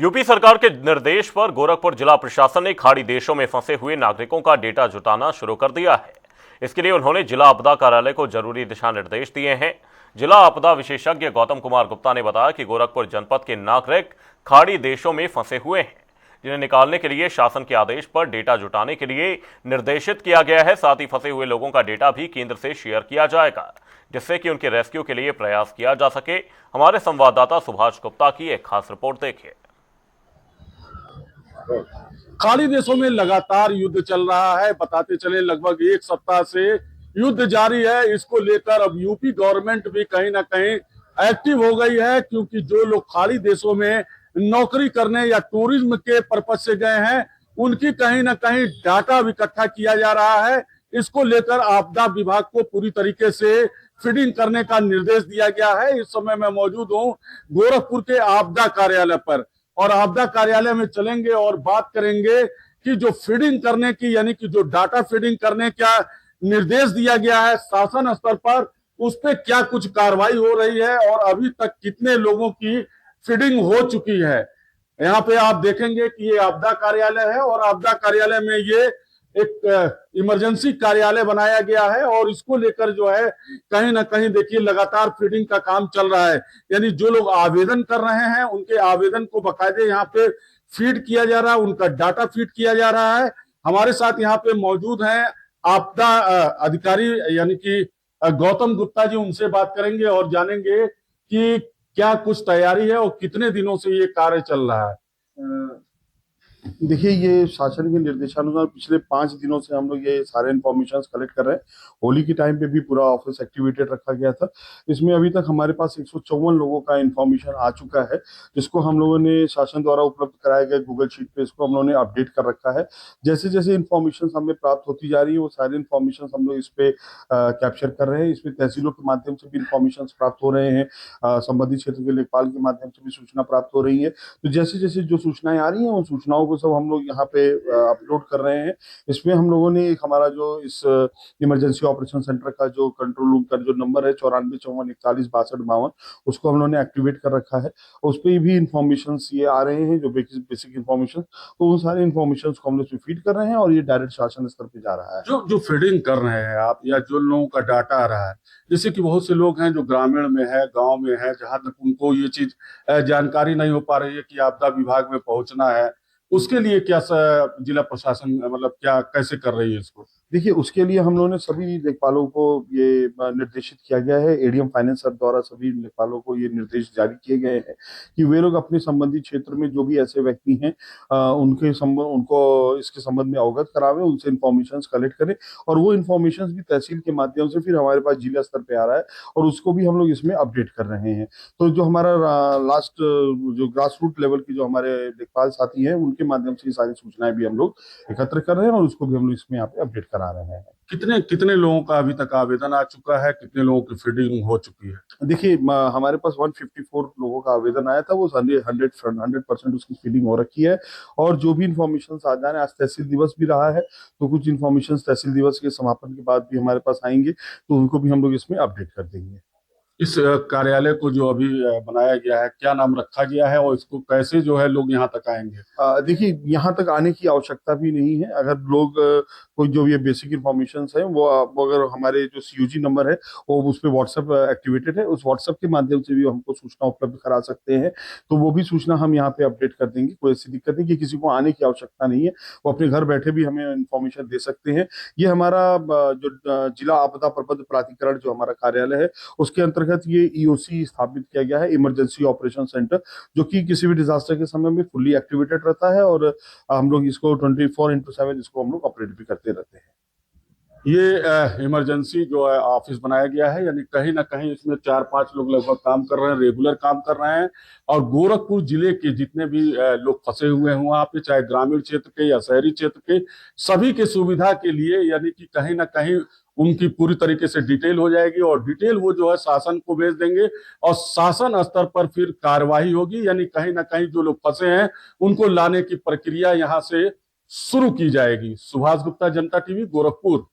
UP सरकार के निर्देश पर गोरखपुर जिला प्रशासन ने खाड़ी देशों में फंसे हुए नागरिकों का डेटा जुटाना शुरू कर दिया है। इसके लिए उन्होंने जिला आपदा कार्यालय को जरूरी दिशा निर्देश दिए हैं। जिला आपदा विशेषज्ञ गौतम कुमार गुप्ता ने बताया कि गोरखपुर जनपद के नागरिक खाड़ी देशों में फंसे हुए हैं, जिन्हें निकालने के लिए शासन के आदेश पर डेटा जुटाने के लिए निर्देशित किया गया है। साथ ही फंसे हुए लोगों का डेटा भी केंद्र से शेयर किया जाएगा, जिससे कि उनके रेस्क्यू के लिए प्रयास किया जा सके। हमारे संवाददाता सुभाष गुप्ता की एक खास रिपोर्ट देखिए। खाड़ी देशों में लगातार युद्ध चल रहा है। बताते चले लगभग एक सप्ताह से युद्ध जारी है। इसको लेकर अब यूपी गवर्नमेंट भी कहीं ना कहीं एक्टिव हो गई है, क्योंकि जो लोग खाड़ी देशों में नौकरी करने या टूरिज्म के पर्पज से गए हैं, उनकी कहीं ना कहीं डाटा इकट्ठा किया जा रहा है। इसको लेकर आपदा विभाग को पूरी तरीके से फीडिंग करने का निर्देश दिया गया है। इस समय मैं मौजूद हूँ गोरखपुर के आपदा कार्यालय पर, और आपदा कार्यालय में चलेंगे और बात करेंगे कि जो फीडिंग करने की, यानी कि जो डाटा फीडिंग करने का निर्देश दिया गया है शासन स्तर पर, उस पे क्या कुछ कार्रवाई हो रही है और अभी तक कितने लोगों की फीडिंग हो चुकी है। यहाँ पे आप देखेंगे कि ये आपदा कार्यालय है, और आपदा कार्यालय में ये एक इमरजेंसी कार्यालय बनाया गया है, और इसको लेकर जो है कहीं ना कहीं देखिए लगातार फीडिंग का काम चल रहा है। यानी जो लोग आवेदन कर रहे हैं उनके आवेदन को बकायदे यहाँ पे फीड किया जा रहा है, उनका डाटा फीड किया जा रहा है। हमारे साथ यहाँ पे मौजूद हैं आपदा अधिकारी यानी कि गौतम गुप्ता जी। उनसे बात करेंगे और जानेंगे कि क्या कुछ तैयारी है और कितने दिनों से ये कार्य चल रहा है। देखिए, ये शासन के निर्देशानुसार पिछले 5 दिनों से हम लोग ये सारे इन्फॉर्मेशन कलेक्ट कर रहे हैं। होली के टाइम पे भी पूरा ऑफिस एक्टिवेटेड रखा गया था। इसमें अभी तक हमारे पास 154 लोगों का इन्फॉर्मेशन आ चुका है, जिसको हम लोगों ने शासन द्वारा उपलब्ध कराए गए गूगल शीट पे इसको हम लोगों ने अपडेट कर रखा है। जैसे जैसे इन्फॉर्मेशन हमें प्राप्त होती जा रही है, वो सारी इन्फॉर्मेशन हम लोग इस पे कैप्चर कर रहे हैं। इसमें तहसीलों के माध्यम से भी इन्फॉर्मेशन प्राप्त हो रहे हैं, संबंधित क्षेत्र के लेखपाल के माध्यम से भी सूचना प्राप्त हो रही है। तो जैसे जैसे जो सूचनाएं आ रही हैं, उन सूचनाओं को सब हम लोग यहाँ पे अपलोड कर रहे हैं। इसमें हम लोगों ने एक हमारा जो इस इमरजेंसी ऑपरेशन सेंटर का जो कंट्रोल रूम का जो नंबर है 9454416252, उसको हम लोगों ने एक्टिवेट कर रखा है। उस पर भी इंफॉर्मेशन ये आ रहे हैं, जो बेसिक इंफॉर्मेशन, तो उन सारे इंफॉर्मेशन को हम लोग फीड कर रहे हैं और ये डायरेक्ट शासन स्तर पे जा रहा है। जो फीडिंग कर रहे हैं आप, या जो लोगों का डाटा आ रहा है, जैसे कि बहुत से लोग हैं जो ग्रामीण में है, गांव में है, जहां तक उनको ये चीज जानकारी नहीं हो पा रही है कि आपदा विभाग में पहुंचना है, उसके लिए क्या जिला प्रशासन मतलब क्या कैसे कर रही है इसको? देखिए, उसके लिए हम लोगों ने सभी लेखपालों को ये निर्देशित किया गया है। एडीएम फाइनेंस सर द्वारा सभी लेखपालों को ये निर्देश जारी किए गए हैं कि वे लोग अपने संबंधित क्षेत्र में जो भी ऐसे व्यक्ति हैं उनको इसके संबंध में अवगत करावें, उनसे इन्फॉर्मेशन कलेक्ट करें, और वो इन्फॉर्मेशन भी तहसील के माध्यम से फिर हमारे पास जिला स्तर पे आ रहा है, और उसको भी हम लोग इसमें अपडेट कर रहे हैं। तो जो हमारा लास्ट जो ग्रास रूट लेवल की जो हमारे लेखपाल साथी हैं, उनके माध्यम से ये सारी सूचनाएं भी हम लोग एकत्र कर रहे हैं, और उसको भी हम लोग इसमें यहाँ पे अपडेट करा रहे हैं। कितने कितने लोगों का अभी तक आवेदन आ चुका है, कितने लोगों की फीडिंग हो चुकी है? देखिए, हमारे पास 154 लोगों का आवेदन आया था, वो 100% उसकी फीडिंग हो रखी है। और जो भी इन्फॉर्मेशन आ जा रहे हैं, आज तहसील दिवस भी रहा है, तो कुछ इन्फॉर्मेशन तहसील दिवस के समापन के बाद भी हमारे पास आएंगे, तो उनको भी हम लोग इसमें अपडेट कर देंगे। इस कार्यालय को जो अभी बनाया गया है, क्या नाम रखा गया है और इसको कैसे जो है लोग यहाँ तक आएंगे? देखिए, यहाँ तक आने की आवश्यकता भी नहीं है। अगर लोग कोई जो ये बेसिक इन्फॉर्मेशन है वो अगर हमारे जो सीयूजी नंबर है वो उस पर व्हाट्सएप एक्टिवेटेड है, उस व्हाट्सएप के माध्यम से भी हमको सूचना उपलब्ध करा सकते हैं, तो वो भी सूचना हम यहाँ पे अपडेट कर देंगे। कोई ऐसी दिक्कत नहीं कि किसी को आने की आवश्यकता नहीं है, वो अपने घर बैठे भी हमें इन्फॉर्मेशन दे सकते हैं। ये हमारा जो जिला आपदा प्रबंध प्राधिकरण जो हमारा कार्यालय है, उसके अंतर्गत ये ईओसी स्थापित किया गया है, इमरजेंसी ऑपरेशन सेंटर, जो कि किसी भी डिजास्टर के समय में फुल्ली एक्टिवेटेड रहता है, और हम लोग इसको 24/7 इसको हम लोग ऑपरेट भी करते रहते हैं। ये इमरजेंसी जो है ऑफिस बनाया गया है, यानी कहीं ना कहीं इसमें 4-5 लोग लगभग काम कर रहे हैं, रेगुलर काम कर रहे हैं। और गोरखपुर जिले के जितने भी लोग फंसे हुए हैं वहां पे, चाहे ग्रामीण क्षेत्र के या शहरी क्षेत्र के, सभी के सुविधा के लिए, यानी कि कहीं ना कहीं उनकी पूरी तरीके से डिटेल हो जाएगी, और डिटेल वो जो है शासन को भेज देंगे, और शासन स्तर पर फिर कार्यवाही होगी। यानी कहीं ना कहीं जो लोग फंसे हैं उनको लाने की प्रक्रिया यहाँ से शुरू की जाएगी। सुभाष गुप्ता, जनता टीवी, गोरखपुर।